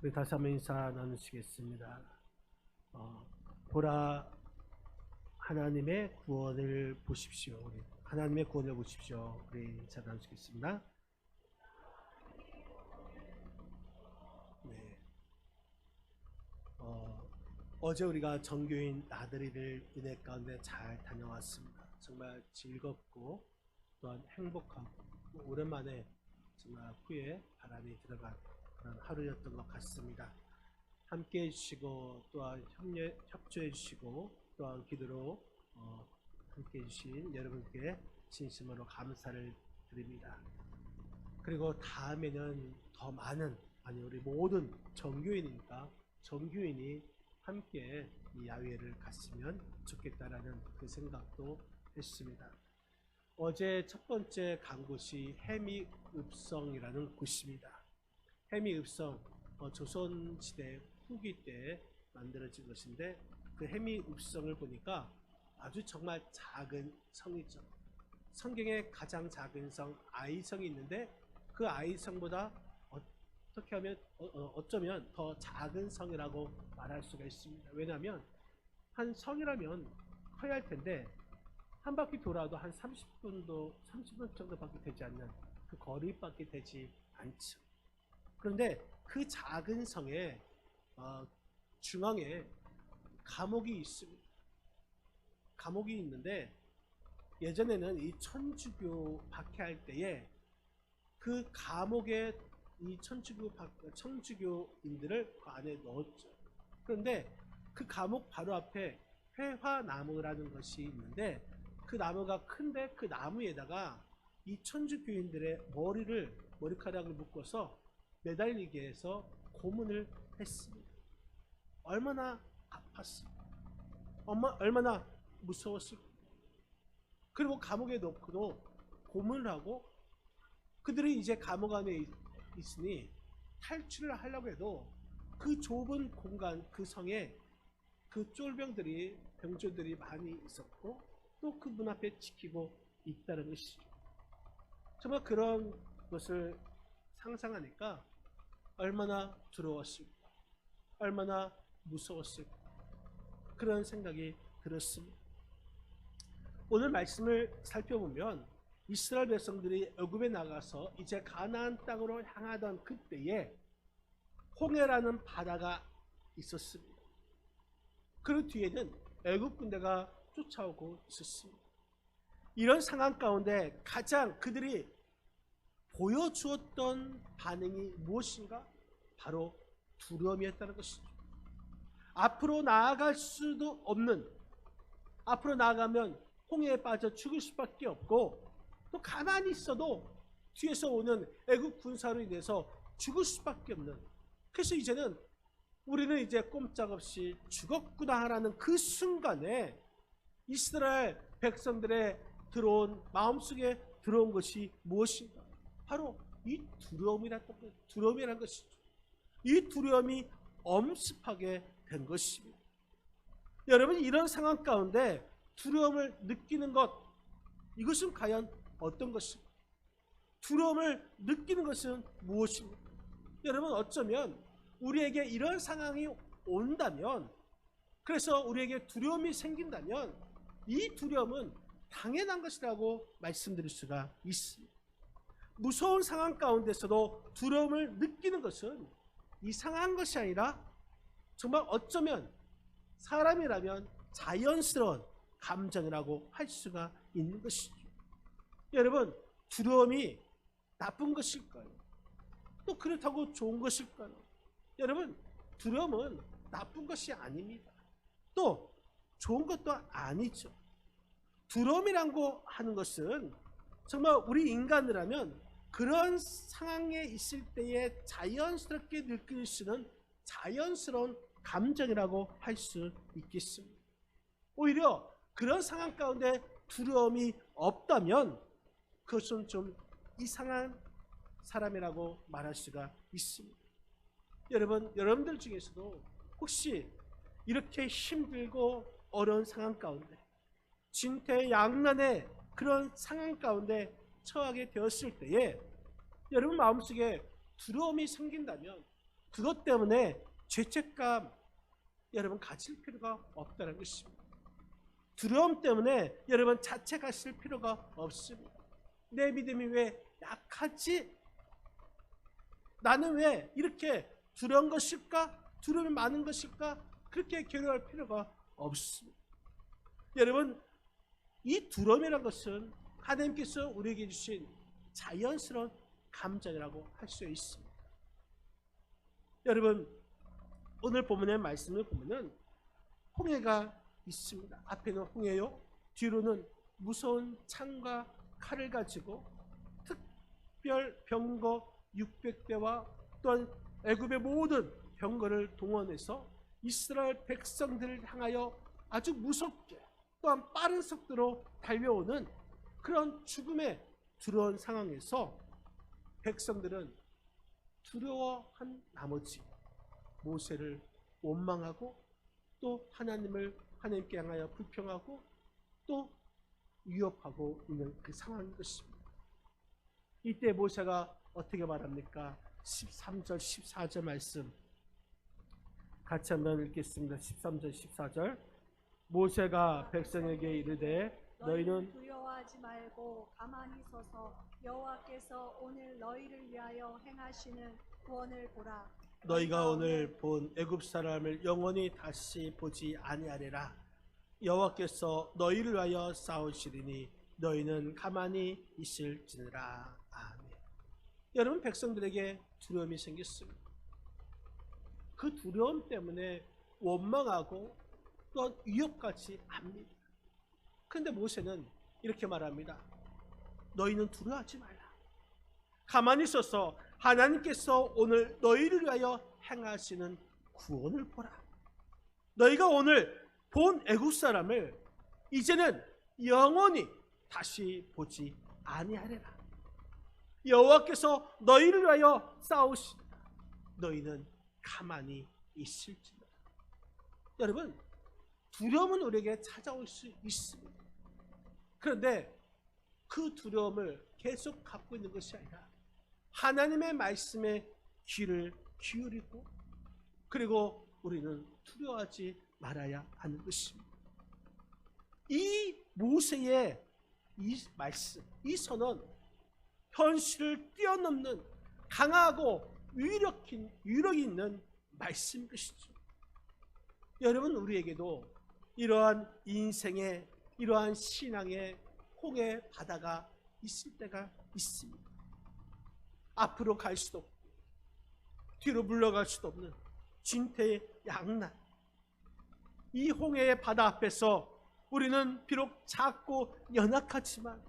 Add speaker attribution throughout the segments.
Speaker 1: 우리 다시 한번 인사 나누시겠습니다. 보라 하나님의 구원을 보십시오. 우리 하나님의 구원을 보십시오. 우리 인사 나누시겠습니다. 네. 어제 우리가 정교인 나들이를 은혜 가운데 잘 다녀왔습니다. 정말 즐겁고 또한 행복하고 오랜만에 정말 후에 바람이 들어간 그런 하루였던 것 같습니다. 함께 해주시고 또한 협조해 주시고 또한 기도로 함께 해주신 여러분께 진심으로 감사를 드립니다. 그리고 다음에는 더 많은 우리 모든 정교인이니까 정교인이 함께 이 야외를 갔으면 좋겠다라는 그 생각도 했습니다. 어제 첫 번째 간 곳이 해미읍성이라는 곳입니다. 해미읍성, 조선시대 후기 때 만들어진 것인데 그 해미읍성을 보니까 아주 정말 작은 성이죠. 성경에 가장 작은 성 아이성이 있는데 그 아이성보다 어떻게 하면 어쩌면 더 작은 성이라고 말할 수가 있습니다. 왜냐하면 한 성이라면 커야 할 텐데 한 바퀴 돌아도 한 30분 정도밖에 되지 않는 그 거리밖에 되지 않죠. 그런데 그 작은 성의 중앙에 감옥이 있습니다. 감옥이 있는데 예전에는 이 천주교 박해할 때에 그 감옥에 이 천주교인들을 그 안에 넣었죠. 그런데 그 감옥 바로 앞에 회화나무라는 것이 있는데 그 나무가 큰데 그 나무에다가 이 천주교인들의 머리카락을 묶어서 매달리게 해서 고문을 했습니다. 얼마나 아팠습니까? 얼마나 무서웠을까? 그리고 감옥에 넣고도 고문을 하고 그들이 이제 감옥 안에 있으니 탈출을 하려고 해도 그 좁은 공간, 그 성에 그 병졸들이 많이 있었고 또 그 문 앞에 지키고 있다는 것이죠. 정말 그런 것을 상상하니까 얼마나 두려웠을까, 얼마나 무서웠을까 그런 생각이 들었습니다. 오늘 말씀을 살펴보면 이스라엘 백성들이 애굽에 나가서 이제 가나안 땅으로 향하던 그때에 홍해라는 바다가 있었습니다. 그 뒤에는 애굽 군대가 쫓아오고 있었습니다. 이런 상황 가운데 가장 그들이 보여주었던 반응이 무엇인가? 바로 두려움이었다는 것이죠. 앞으로 나아갈 수도 없는, 앞으로 나아가면 홍해에 빠져 죽을 수밖에 없고 또 가만히 있어도 뒤에서 오는 애국 군사로 인해서 죽을 수밖에 없는, 그래서 이제는 우리는 이제 꼼짝없이 죽었구나라는 그 순간에 이스라엘 백성들의 마음속에 들어온 것이 무엇인가? 바로 이 두려움이라는 것이죠. 이 두려움이 엄습하게 된 것입니다. 여러분, 이런 상황 가운데 두려움을 느끼는 것, 이것은 과연 어떤 것입니까? 두려움을 느끼는 것은 무엇입니까? 여러분, 어쩌면 우리에게 이런 상황이 온다면, 그래서 우리에게 두려움이 생긴다면 이 두려움은 당연한 것이라고 말씀드릴 수가 있습니다. 무서운 상황 가운데서도 두려움을 느끼는 것은 이상한 것이 아니라 정말 어쩌면 사람이라면 자연스러운 감정이라고 할 수가 있는 것이죠. 여러분, 두려움이 나쁜 것일까요? 또 그렇다고 좋은 것일까요? 여러분, 두려움은 나쁜 것이 아닙니다. 또 좋은 것도 아니죠. 두려움이라고 하는 것은 정말 우리 인간이라면 그런 상황에 있을 때에 자연스럽게 느낄 수 있는 자연스러운 감정이라고 할 수 있겠습니다. 오히려 그런 상황 가운데 두려움이 없다면 그것은 좀 이상한 사람이라고 말할 수가 있습니다. 여러분들 중에서도 혹시 이렇게 힘들고 어려운 상황 가운데 진퇴양난의 그런 상황 가운데 처하게 되었을 때에 여러분 마음속에 두려움이 생긴다면 그것 때문에 죄책감 여러분 가질 필요가 없다는 것입니다. 두려움 때문에 여러분 자책하실 필요가 없습니다. 내 믿음이 왜 약하지? 나는 왜 이렇게 두려운 것일까? 두려움이 많은 것일까? 그렇게 괴로워할 필요가 없습니다. 여러분, 이 두려움이라는 것은 하나님께서 우리에게 주신 자연스러운 감정이라고 할 수 있습니다. 여러분, 오늘 본문의 말씀을 보면은 홍해가 있습니다. 앞에는 홍해요, 뒤로는 무서운 창과 칼을 가지고 특별 병거 600대와 또한 애굽의 모든 병거를 동원해서 이스라엘 백성들을 향하여 아주 무섭게 또한 빠른 속도로 달려오는 그런 죽음의 두려운 상황에서 백성들은 두려워한 나머지 모세를 원망하고 또 하나님께 향하여 불평하고 또 위협하고 있는 그 상황인 것입니다. 이때 모세가 어떻게 말합니까? 13절 14절 말씀 같이 한번 읽겠습니다. 13절 14절 모세가 백성에게 이르되 너희는
Speaker 2: 두려워하지 말고 가만히 서서 여호와께서 오늘 너희를 위하여 행하시는 구원을 보라.
Speaker 1: 너희가 오늘 본 애굽 사람을 영원히 다시 보지 아니하리라. 여호와께서 너희를 위하여 싸우시리니 너희는 가만히 있을지니라. 아멘. 여러분, 백성들에게 두려움이 생겼습니다. 그 두려움 때문에 원망하고 또 위협까지 합니다. 그런데 모세는 이렇게 말합니다. 너희는 두려워하지 말라. 가만히 있어서 하나님께서 오늘 너희를 위하여 행하시는 구원을 보라. 너희가 오늘 본 애굽 사람을 이제는 영원히 다시 보지 아니하리라. 여호와께서 너희를 위하여 싸우시리라. 너희는 가만히 있을지니라. 여러분, 두려움은 우리에게 찾아올 수 있습니다. 그런데 그 두려움을 계속 갖고 있는 것이 아니라 하나님의 말씀에 귀를 기울이고 그리고 우리는 두려워하지 말아야 하는 것입니다. 이 모세의 이 말씀, 이 선언, 현실을 뛰어넘는 강하고 위력이 있는 말씀인 것이죠. 여러분, 우리에게도 이러한 인생의 이러한 신앙의 홍해 바다가 있을 때가 있습니다. 앞으로 갈 수도 없고 뒤로 물러갈 수도 없는 진퇴양난, 이 홍해의 바다 앞에서 우리는 비록 작고 연약하지만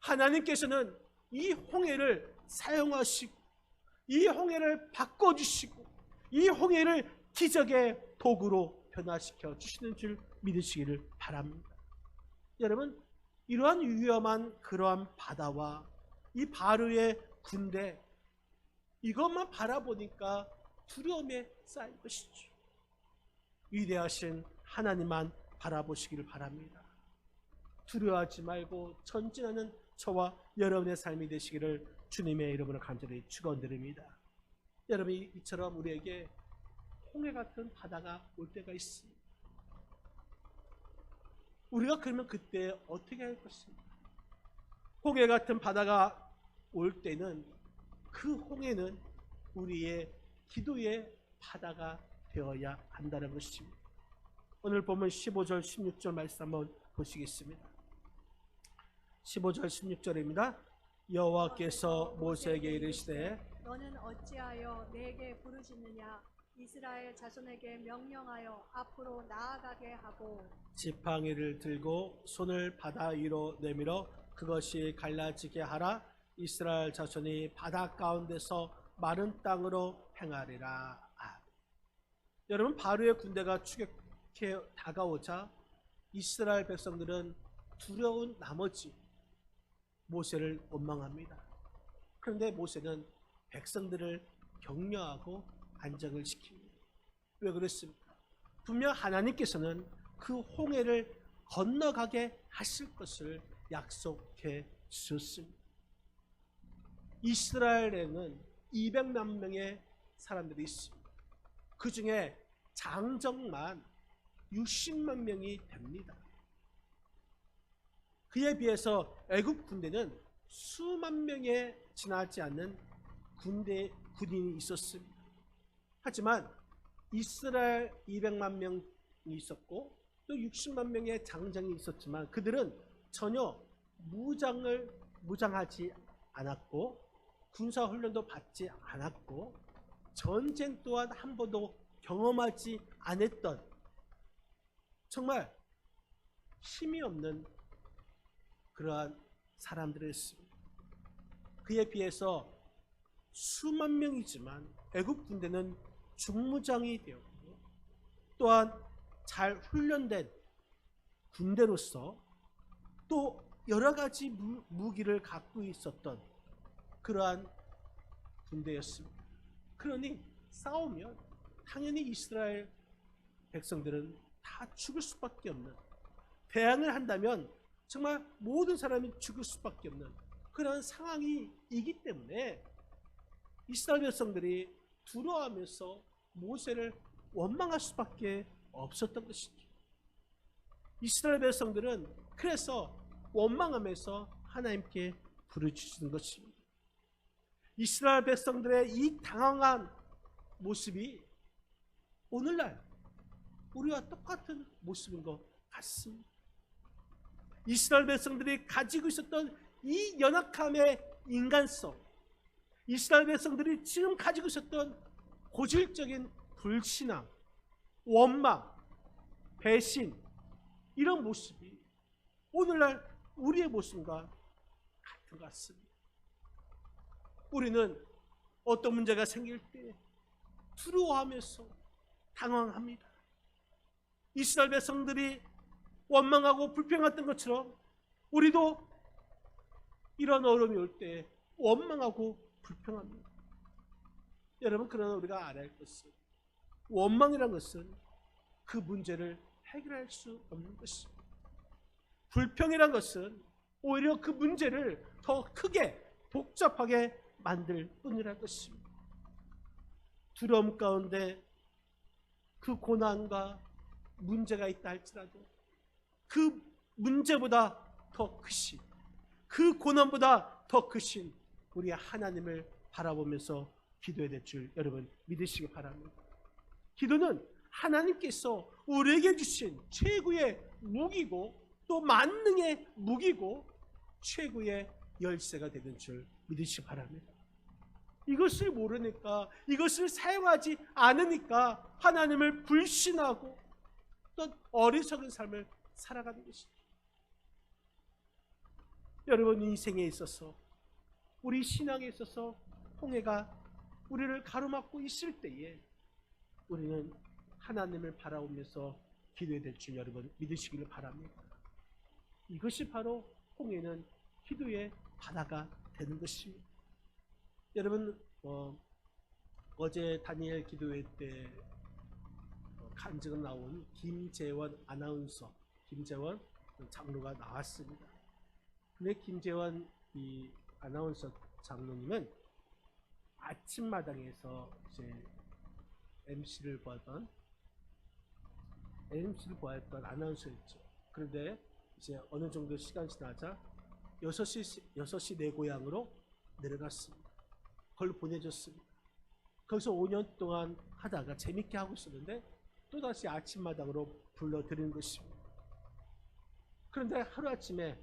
Speaker 1: 하나님께서는 이 홍해를 사용하시고 이 홍해를 바꿔주시고 이 홍해를 기적의 도구로 변화시켜 주시는 줄 믿으시기를 바랍니다. 여러분, 이러한 위험한 그러한 바다와 이 바로의 군대, 이것만 바라보니까 두려움에 쌓인 것이죠. 위대하신 하나님만 바라보시기를 바랍니다. 두려워하지 말고 전진하는 저와 여러분의 삶이 되시기를 주님의 이름으로 간절히 축원드립니다. 여러분, 이처럼 우리에게 홍해 같은 바다가 올 때가 있습니다. 우리가 그러면 그때 어떻게 할 것입니까? 홍해 같은 바다가 올 때는 그 홍해는 우리의 기도의 바다가 되어야 한다는 것입니다. 오늘 보면 15절 16절 말씀 한번 보시겠습니다. 15절 16절입니다. 여호와께서 모세에게 이르시되
Speaker 2: 너는 어찌하여 내게 부르짖느냐? 이스라엘 자손에게 명령하여 앞으로 나아가게 하고
Speaker 1: 지팡이를 들고 손을 바다 위로 내밀어 그것이 갈라지게 하라. 이스라엘 자손이 바다 가운데서 마른 땅으로 행하리라. 여러분, 바로의 군대가 추격해 다가오자 이스라엘 백성들은 두려운 나머지 모세를 원망합니다. 그런데 모세는 백성들을 격려하고 안정을 시킵니다. 왜 그랬습니까? 분명 하나님께서는 그 홍해를 건너가게 하실 것을 약속해 주셨습니다. 이스라엘에는 200만 명의 사람들이 있습니다. 그 중에 장정만 60만 명이 됩니다. 그에 비해서 애국 군대는 수만 명에 지나지 않는 군인이 있었습니다. 하지만 이스라엘 200만 명이 있었고 또 60만 명의 장정이 있었지만 그들은 전혀 무장하지 않았고 군사훈련도 받지 않았고 전쟁 또한 한 번도 경험하지 않았던 정말 힘이 없는 그러한 사람들이었습니다. 그에 비해서 수만 명이지만 애국 군대는 중무장이 되었고 또한 잘 훈련된 군대로서 또 여러 가지 무기를 갖고 있었던 그러한 군대였습니다. 그러니 싸우면 당연히 이스라엘 백성들은 다 죽을 수밖에 없는, 대항을 한다면 정말 모든 사람이 죽을 수밖에 없는 그런 상황이기 때문에 이스라엘 백성들이 두려워하면서 모세를 원망할 수밖에 없었던 것이죠. 이스라엘 백성들은 그래서 원망하면서 하나님께 부르짖는 것입니다. 이스라엘 백성들의 이 당황한 모습이 오늘날 우리와 똑같은 모습인 것 같습니다. 이스라엘 백성들이 가지고 있었던 이 연약함의 인간성, 이스라엘 백성들이 지금 가지고 있었던 고질적인 불신앙, 원망, 배신, 이런 모습이 오늘날 우리의 모습과 같은 것 같습니다. 우리는 어떤 문제가 생길 때 두려워하면서 당황합니다. 이스라엘 백성들이 원망하고 불평했던 것처럼 우리도 이런 어려움이 올 때 원망하고 불평합니다. 여러분, 그러나 우리가 알아야 할 것은 원망이라는 것은 그 문제를 해결할 수 없는 것입니다. 불평이란 것은 오히려 그 문제를 더 크게 복잡하게 만들 뿐이라는 것입니다. 두려움 가운데 그 고난과 문제가 있다 할지라도 그 문제보다 더 크신, 그 고난보다 더 크신 우리 하나님을 바라보면서 기도해야 될 줄 여러분 믿으시기 바랍니다. 기도는 하나님께서 우리에게 주신 최고의 무기고 또 만능의 무기고 최고의 열쇠가 되는 줄 믿으시기 바랍니다. 이것을 모르니까, 이것을 사용하지 않으니까 하나님을 불신하고 또 어리석은 삶을 살아가는 것입니다. 여러분, 인생에 있어서, 우리 신앙에 있어서 홍해가 우리를 가로막고 있을 때에 우리는 하나님을 바라보면서 기도해야 될 줄 여러분 믿으시기를 바랍니다. 이것이 바로 홍해는 기도의 바다가 되는 것입니다. 여러분, 어제 다니엘 기도회 때 간증 나온 김재원 아나운서, 김재원 장로가 나왔습니다. 근데 김재원 이 아나운서 장로님은 아침마당에서 이제 MC를 보았던 아나운서였죠. 그런데 이제 어느 정도 시간 지나자 6시 내 고향으로 내려갔습니다. 그걸 보내줬습니다. 거기서 5년 동안 하다가 재밌게 하고 있었는데 또다시 아침마당으로 불러들인 것입니다. 그런데 하루아침에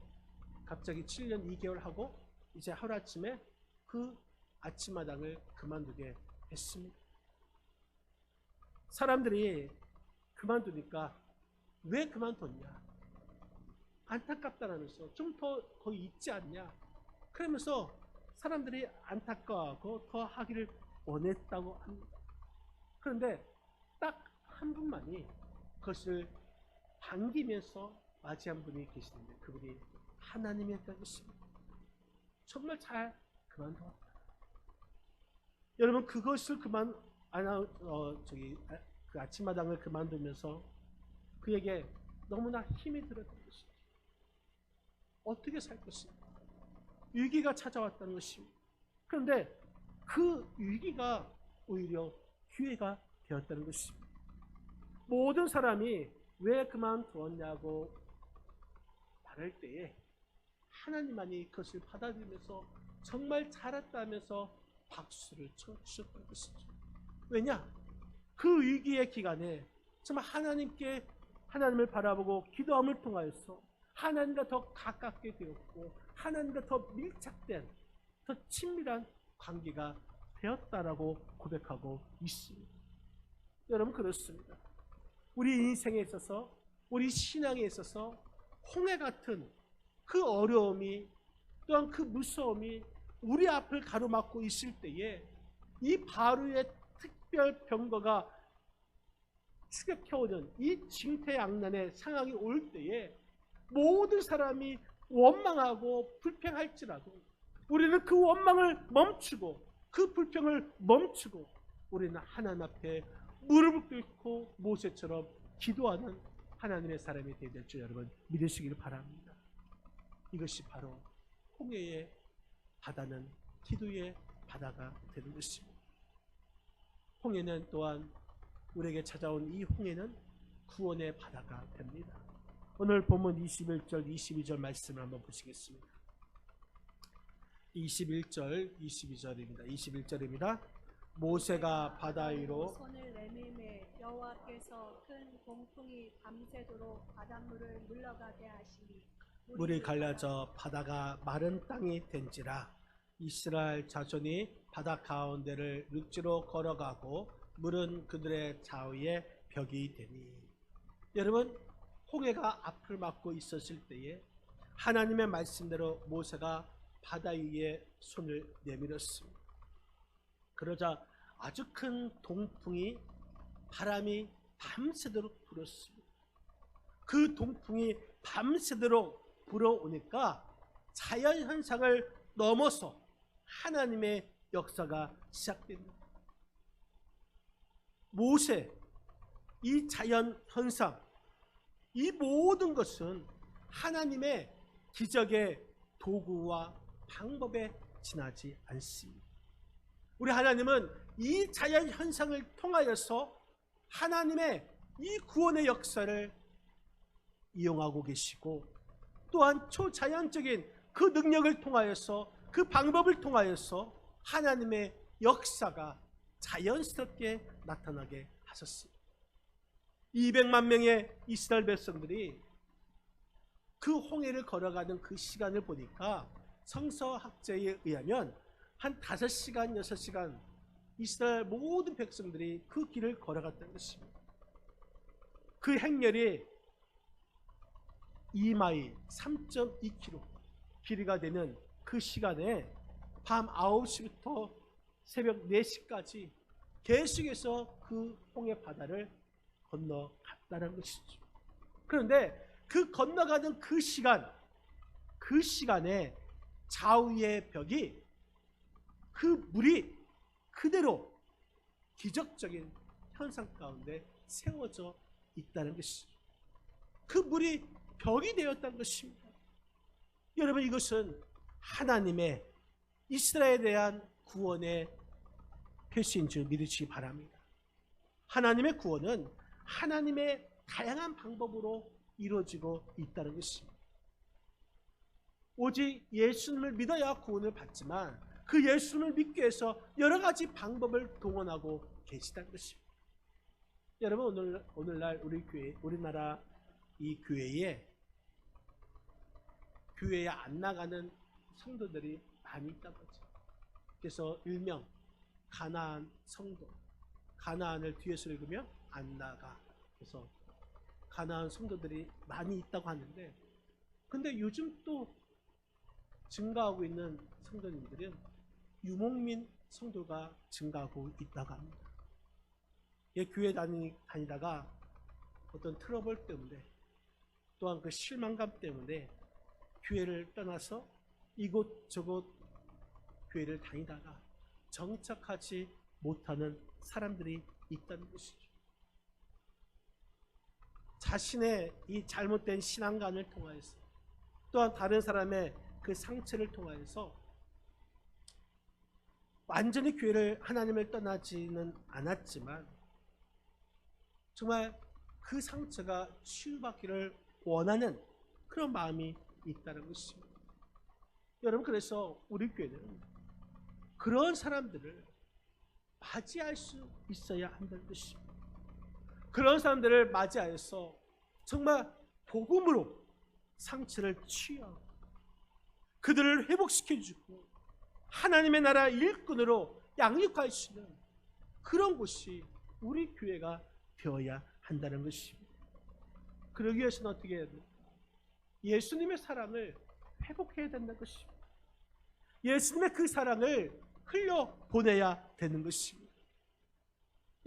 Speaker 1: 갑자기 7년 2개월 하고 이제 하루아침에 그 아침마당을 그만두게 했습니다. 사람들이 그만두니까 왜 그만뒀냐, 안타깝다라면서 좀 더 거기 있지 않냐, 그러면서 사람들이 안타까워하고 더 하기를 원했다고 합니다. 그런데 딱 한 분만이 그것을 반기면서 맞이한 분이 계시는데 그분이 하나님이었다는 것입니다. 정말 잘 그만두었다. 여러분, 그것을 그 아침마당을 그만두면서 그에게 너무나 힘이 들었던 것입니다. 어떻게 살 것입니까? 위기가 찾아왔다는 것입니다. 그런데 그 위기가 오히려 기회가 되었다는 것입니다. 모든 사람이 왜 그만두었냐고 말할 때에 하나님만이 그것을 받아들이면서 정말 잘했다면서 박수를 쳐주셨다는 것이죠. 왜냐? 그 위기의 기간에 정말 하나님을 바라보고 기도함을 통하여서 하나님과 더 가깝게 되었고 하나님과 더 밀착된 더 친밀한 관계가 되었다라고 고백하고 있습니다. 여러분 그렇습니다. 우리 인생에 있어서 우리 신앙에 있어서 홍해 같은 그 어려움이 또한 그 무서움이 우리 앞을 가로막고 있을 때에 이 바로의 특별 병거가 추격해오는 이 징태양난의 상황이 올 때에 모든 사람이 원망하고 불평할지라도 우리는 그 원망을 멈추고 그 불평을 멈추고 우리는 하나님 앞에 무릎을 꿇고 모세처럼 기도하는 하나님의 사람이 되야 될 줄 여러분 믿으시기를 바랍니다. 이것이 바로 홍해의 바다는 기도의 바다가 되는 것입니다. 홍해는 또한 우리에게 찾아온 이 홍해는 구원의 바다가 됩니다. 오늘 본문 21절 22절 말씀을 한번 보시겠습니다. 21절 22절입니다. 21절입니다. 모세가 바다 위로
Speaker 2: 손을 내밀매 여호와께서 큰 동풍이 밤새도록 바닷물을 물러가게 하시니
Speaker 1: 물이 갈라져 바다가 마른 땅이 된지라. 이스라엘 자손이 바다 가운데를 육지로 걸어가고 물은 그들의 좌우에 벽이 되니. 여러분 홍해가 앞을 막고 있었을 때에 하나님의 말씀대로 모세가 바다 위에 손을 내밀었습니다. 그러자 아주 큰 동풍이 바람이 밤새도록 불었습니다. 그 동풍이 밤새도록 불어오니까 자연현상을 넘어서 하나님의 역사가 시작됩니다. 모세, 이 자연현상, 이 모든 것은 하나님의 기적의 도구와 방법에 지나지 않습니다. 우리 하나님은 이 자연현상을 통하여서 하나님의 이 구원의 역사를 이용하고 계시고 또한 초자연적인 그 능력을 통하여서 그 방법을 통하여서 하나님의 역사가 자연스럽게 나타나게 하셨습니다. 200만 명의 이스라엘 백성들이 그 홍해를 걸어가는 그 시간을 보니까 성서학자에 의하면 한 5시간, 6시간 이스라엘 모든 백성들이 그 길을 걸어갔다는 것입니다. 그 행렬이 2마일 3.2km 길이가 되는 그 시간에 밤 9시부터 새벽 4시까지 계속해서 그 홍해 바다를 건너갔다는 것이죠. 그런데 그 건너가는 그 시간에 좌우의 벽이 그 물이 그대로 기적적인 현상 가운데 세워져 있다는 것이죠. 그 물이 벽이 되었다는 것입니다. 여러분 이것은 하나님의 이스라엘에 대한 구원의 표시인 줄 믿으시기 바랍니다. 하나님의 구원은 하나님의 다양한 방법으로 이루어지고 있다는 것입니다. 오직 예수님을 믿어야 구원을 받지만 그 예수님을 믿기 위해서 여러 가지 방법을 동원하고 계시다는 것입니다. 여러분 오늘날 우리 교회, 우리나라 이 교회에 안 나가는 성도들이 많이 있다고 하죠. 그래서 일명 가나안 성도, 가나안을 뒤에서 읽으면 안 나가. 그래서 가나안 성도들이 많이 있다고 하는데, 근데 요즘 또 증가하고 있는 성도님들은 유목민 성도가 증가하고 있다고 합니다. 교회 다니다가 어떤 트러블 때문에 또한 그 실망감 때문에 교회를 떠나서 이곳저곳 교회를 다니다가 정착하지 못하는 사람들이 있다는 것이죠. 자신의 이 잘못된 신앙관을 통하여서 또한 다른 사람의 그 상처를 통하여서 완전히 교회를 하나님을 떠나지는 않았지만 정말 그 상처가 치유받기를 원하는 그런 마음이 있다는 것입니다. 여러분, 그래서 우리 교회는 그런 사람들을 맞이할 수 있어야 한다는 것입니다. 그런 사람들을 맞이하여서 정말 복음으로 상처를 치유하고 그들을 회복시켜주고 하나님의 나라 일꾼으로 양육할 수 있는 그런 곳이 우리 교회가 되어야 한다는 것입니다. 그러기 위해서는 어떻게 해야 됩니까? 예수님의 사랑을 회복해야 된다는 것입니다. 예수님의 그 사랑을 흘려보내야 되는 것입니다.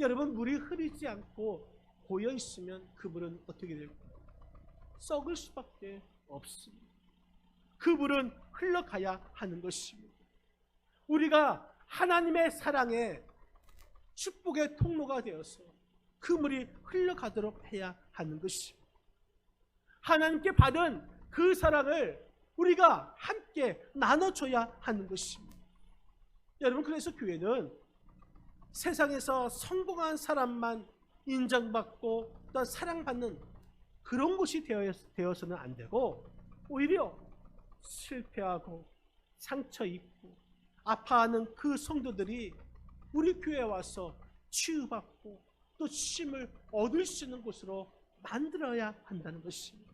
Speaker 1: 여러분, 물이 흐르지 않고 고여 있으면 그 물은 어떻게 될까요? 썩을 수밖에 없습니다. 그 물은 흘러가야 하는 것입니다. 우리가 하나님의 사랑의 축복의 통로가 되어서 그 물이 흘러가도록 해야 하는 것입니다. 하나님께 받은 그 사랑을 우리가 함께 나눠줘야 하는 것입니다. 여러분, 그래서 교회는 세상에서 성공한 사람만 인정받고 또 사랑받는 그런 곳이 되어서는 안 되고, 오히려 실패하고 상처 입고 아파하는 그 성도들이 우리 교회에 와서 치유받고 또 쉼을 얻을 수 있는 곳으로 만들어야 한다는 것입니다.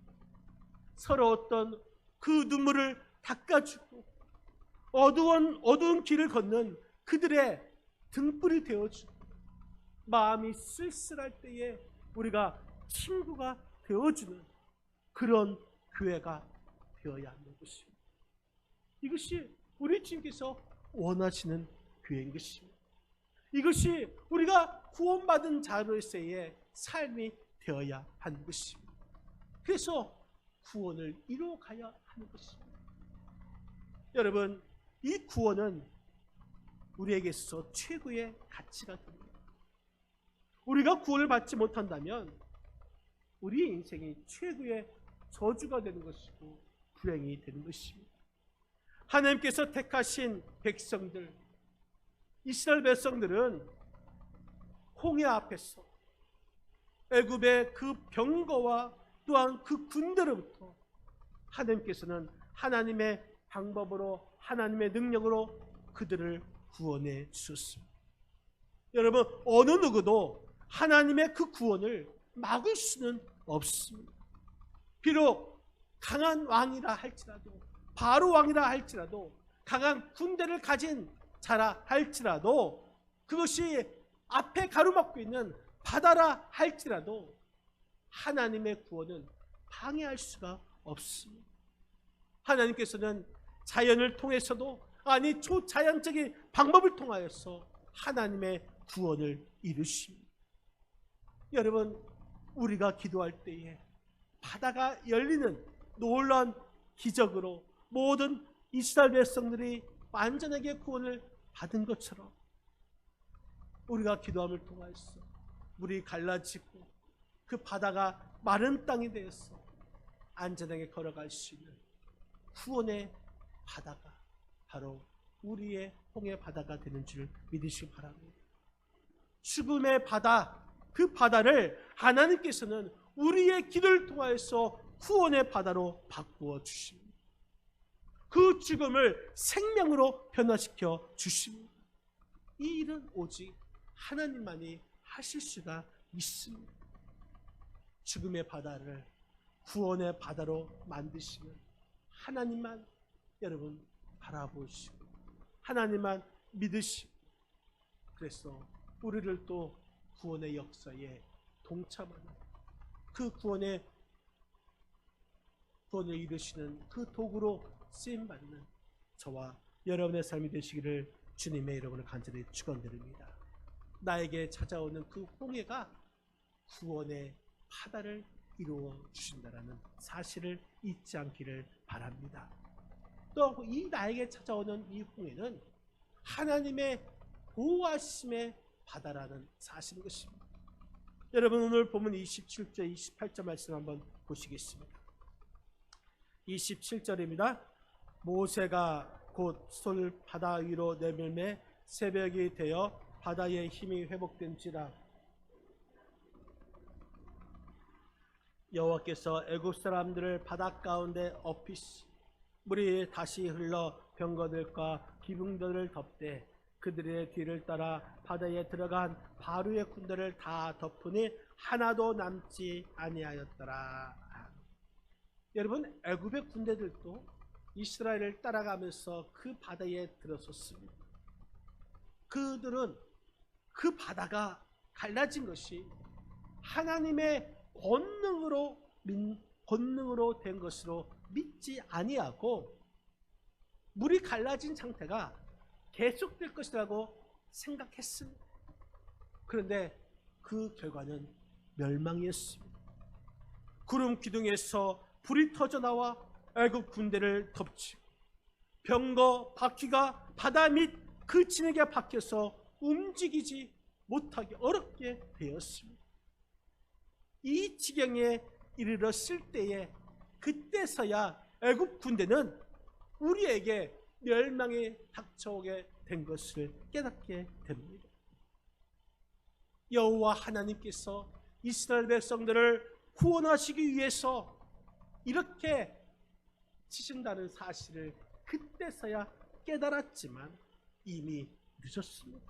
Speaker 1: 서러웠던 그 눈물을 닦아주고 어두운 길을 걷는 그들의 등불이 되어주고 마음이 쓸쓸할 때에 우리가 친구가 되어주는 그런 교회가 되어야 하는 것입니다. 이것이 우리 주님께서 원하시는 교회인 것입니다. 이것이 우리가 구원받은 자로서의 삶이 되어야 하는 것입니다. 그래서 구원을 이루어가야 하는 것입니다. 여러분, 이 구원은 우리에게 있어서 최고의 가치가 됩니다. 우리가 구원을 받지 못한다면 우리의 인생이 최고의 저주가 되는 것이고 불행이 되는 것입니다. 하나님께서 택하신 백성들, 이스라엘 백성들은 홍해 앞에서 애굽의 그 병거와 또한 그 군대로부터 하나님께서는 하나님의 방법으로 하나님의 능력으로 그들을 구원해 주셨습니다. 여러분, 어느 누구도 하나님의 그 구원을 막을 수는 없습니다. 비록 강한 왕이라 할지라도, 바로 왕이라 할지라도, 강한 군대를 가진 자라 할지라도, 그것이 앞에 가로막고 있는 바다라 할지라도 하나님의 구원은 방해할 수가 없습니다. 하나님께서는 자연을 통해서도, 아니 초자연적인 방법을 통하여서 하나님의 구원을 이루십니다. 여러분, 우리가 기도할 때에 바다가 열리는 놀라운 기적으로 모든 이스라엘 백성들이 완전하게 구원을 받은 것처럼 우리가 기도함을 통하여서 물이 갈라지고 그 바다가 마른 땅이 되어서 안전하게 걸어갈 수 있는 구원의 바다가 바로 우리의 홍해 바다가 되는 줄 믿으시기 바랍니다. 죽음의 바다, 그 바다를 하나님께서는 우리의 기도를 통하여서 구원의 바다로 바꾸어 주십니다. 그 죽음을 생명으로 변화시켜 주십니다. 이 일은 오직 하나님만이 하실 수가 있습니다. 죽음의 바다를 구원의 바다로 만드시는 하나님만 여러분 바라보시고 하나님만 믿으시고, 그래서 우리를 또 구원의 역사에 동참하는 그 구원을 이루시는 그 도구로 쓰임받는 저와 여러분의 삶이 되시기를 주님의 이름으로 간절히 축원드립니다. 나에게 찾아오는 그 홍해가 구원의 바다를 이루어 주신다라는 사실을 잊지 않기를 바랍니다. 또 이 나에게 찾아오는 이 홍해는 하나님의 보호하심의 바다라는 사실인 것입니다. 여러분, 오늘 보면 27절 28절 말씀 한번 보시겠습니다. 27절입니다. 모세가 곧 손을 바다 위로 내밀매 새벽이 되어 바다의 힘이 회복된지라. 여호와께서 애굽 사람들을 바다 가운데 엎이시 물이 다시 흘러 병거들과 기붕들을 덮되 그들의 뒤를 따라 바다에 들어간 바로의 군대를 다 덮으니 하나도 남지 아니하였더라. 여러분, 애굽의 군대들도 이스라엘을 따라가면서 그 바다에 들어섰습니다. 그들은 그 바다가 갈라진 것이 하나님의 권능으로 된 것으로 믿지 아니하고 물이 갈라진 상태가 계속될 것이라고 생각했습니다. 그런데 그 결과는 멸망이었습니다. 구름 기둥에서 불이 터져 나와 애굽 군대를 덮치고 병거 바퀴가 바다 밑 그 진에게 박혀서 움직이지 못하게 어렵게 되었습니다. 이 지경에 이르렀을 때에 그때서야 애굽 군대는 우리에게 멸망이 닥쳐오게 된 것을 깨닫게 됩니다. 여호와 하나님께서 이스라엘 백성들을 구원하시기 위해서 이렇게 치신다는 사실을 그때서야 깨달았지만 이미 늦었습니다.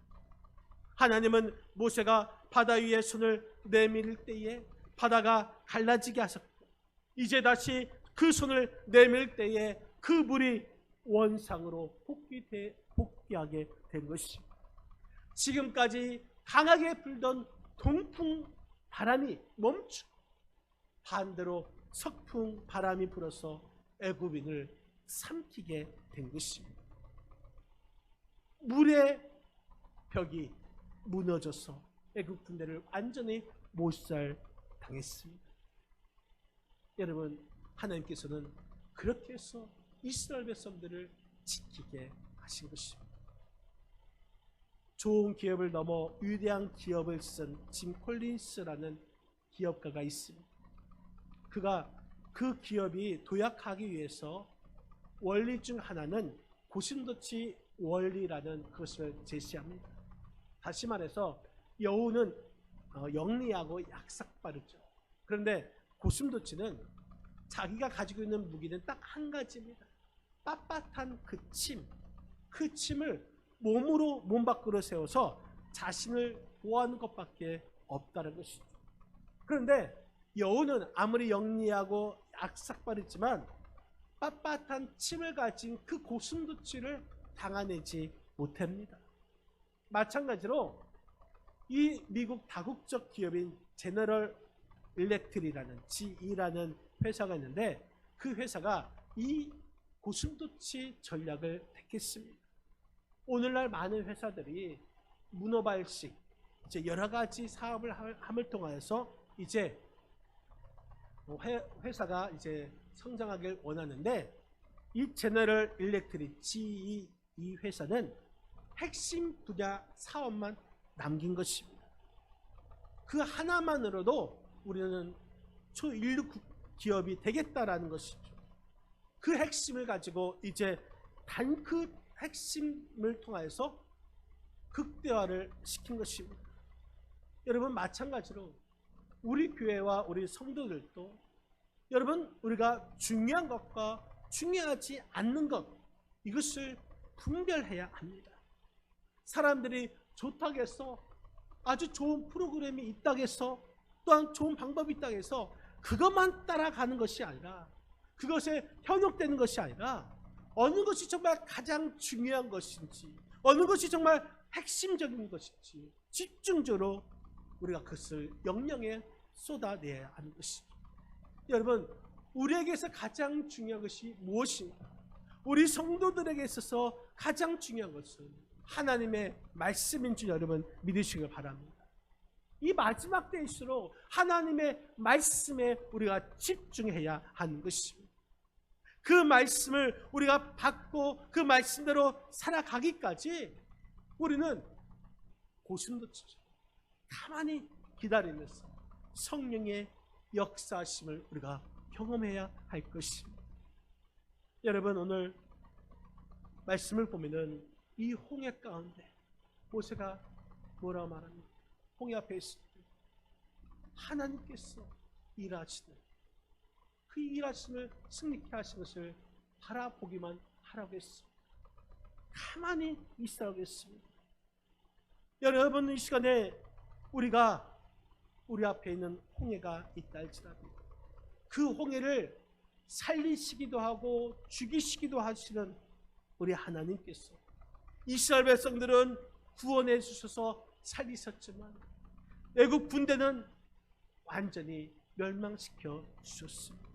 Speaker 1: 하나님은 모세가 바다 위에 손을 내밀 때에 바다가 갈라지게 하셨고 이제 다시 그 손을 내밀 때에 그 물이 원상으로 복귀하게 된 것입니다. 지금까지 강하게 불던 동풍 바람이 멈추고 반대로 석풍 바람이 불어서 애굽인을 삼키게 된 것입니다. 물의 벽이 무너져서 애굽 군대를 완전히 몰살당했습니다. 여러분, 하나님께서는 그렇게 해서 이스라엘 백성들을 지키게 하신 것입니다. 좋은 기업을 넘어 위대한 기업을 쓴 짐 콜린스라는 기업가가 있습니다. 그가 그 기업이 도약하기 위해서 원리 중 하나는 고슴도치 원리라는 것을 제시합니다. 다시 말해서 여우는 영리하고 약삭빠르죠. 그런데 고슴도치는 자기가 가지고 있는 무기는 딱 한 가지입니다. 빳빳한 그 침을 몸 밖으로 세워서 자신을 보호하는 것밖에 없다는 것이죠. 그런데 여우는 아무리 영리하고 약삭빠르지만 빳빳한 침을 가진 그 고슴도치를 당해내지 못합니다. 마찬가지로 이 미국 다국적 기업인 제너럴 일렉트릭이라는 GE라는 회사가 있는데 그 회사가 이 고슴도치 전략을 택했습니다. 오늘날 많은 회사들이 문어발식 이제 여러 가지 사업을 함을 통해서 이제 회사가 이제 성장하길 원하는데 이 제너럴 일렉트릭 GE 이 회사는 핵심 분야 사업만 남긴 것입니다. 그 하나만으로도 우리는 초인류 기업이 되겠다라는 것이죠. 그 핵심을 가지고 이제 그 핵심을 통해서 극대화를 시킨 것입니다. 여러분, 마찬가지로 우리 교회와 우리 성도들도 여러분, 우리가 중요한 것과 중요하지 않는 것 이것을 분별해야 합니다. 사람들이 좋다고 해서 아주 좋은 프로그램이 있다고 해서 또한 좋은 방법이 있다고 해서 그것만 따라가는 것이 아니라 그것에 현혹되는 것이 아니라 어느 것이 정말 가장 중요한 것인지 어느 것이 정말 핵심적인 것인지 집중적으로 우리가 그것을 영영에 쏟아내야 하는 것이죠. 여러분, 우리에게서 가장 중요한 것이 무엇인가? 우리 성도들에게 있어서 가장 중요한 것은 하나님의 말씀인 줄 여러분 믿으시길 바랍니다. 이 마지막 때일수록 하나님의 말씀에 우리가 집중해야 하는 것입니다. 그 말씀을 우리가 받고 그 말씀대로 살아가기까지 우리는 고슴도치죠. 가만히 기다리면서 성령의 역사하심을 우리가 경험해야 할 것입니다. 여러분, 오늘 말씀을 보면은 이 홍해 가운데 모세가 뭐라고 말합니까? 홍해 앞에 있을 때 하나님께서 일하시는 그 일하심을 승리케 하신 것을 바라보기만 하라고 했습니다. 가만히 있으라고 했습니다. 여러분, 이 시간에 우리가 우리 앞에 있는 홍해가 있다 할지라도 그 홍해를 살리시기도 하고 죽이시기도 하시는 우리 하나님께서 이스라엘 백성들은 구원해 주셔서 살리셨지만 애국 군대는 완전히 멸망시켜 주셨습니다.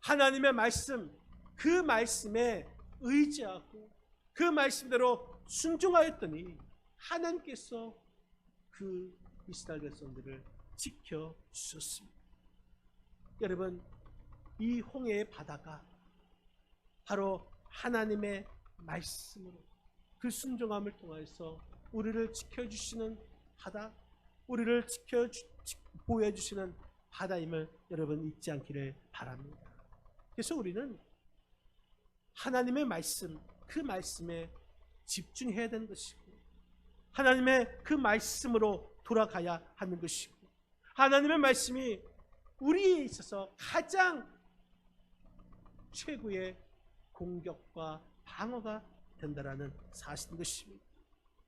Speaker 1: 하나님의 말씀, 그 말씀에 의지하고 그 말씀대로 순종하였더니 하나님께서 그 이스라엘 백성들을 지켜 주셨습니다. 여러분, 이 홍해의 바다가 바로 하나님의 말씀으로 그 순종함을 통해서 우리를 지켜주시는 바다, 우리를 보호해주시는 바다임을 여러분 잊지 않기를 바랍니다. 그래서 우리는 하나님의 말씀, 그 말씀에 집중해야 되는 것이고 하나님의 그 말씀으로 돌아가야 하는 것이고 하나님의 말씀이 우리에 있어서 가장 최고의 공격과 방어가 된다라는 사실인 것입니다.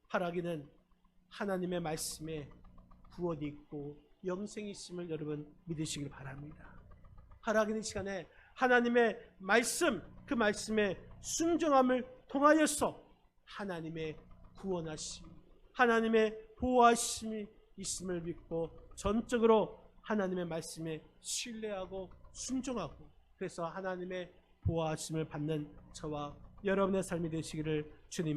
Speaker 1: 바라기는 하나님의 말씀에 구원이 있고 영생이 있음을 여러분 믿으시길 바랍니다. 바라기는 시간에 하나님의 말씀, 그 말씀에 순종함을 통하여서 하나님의 구원하심, 하나님의 보호하심이 있음을 믿고 전적으로 하나님의 말씀에 신뢰하고 순종하고 그래서 하나님의 보호하심을 받는 저와 여러분의 삶이 되시기를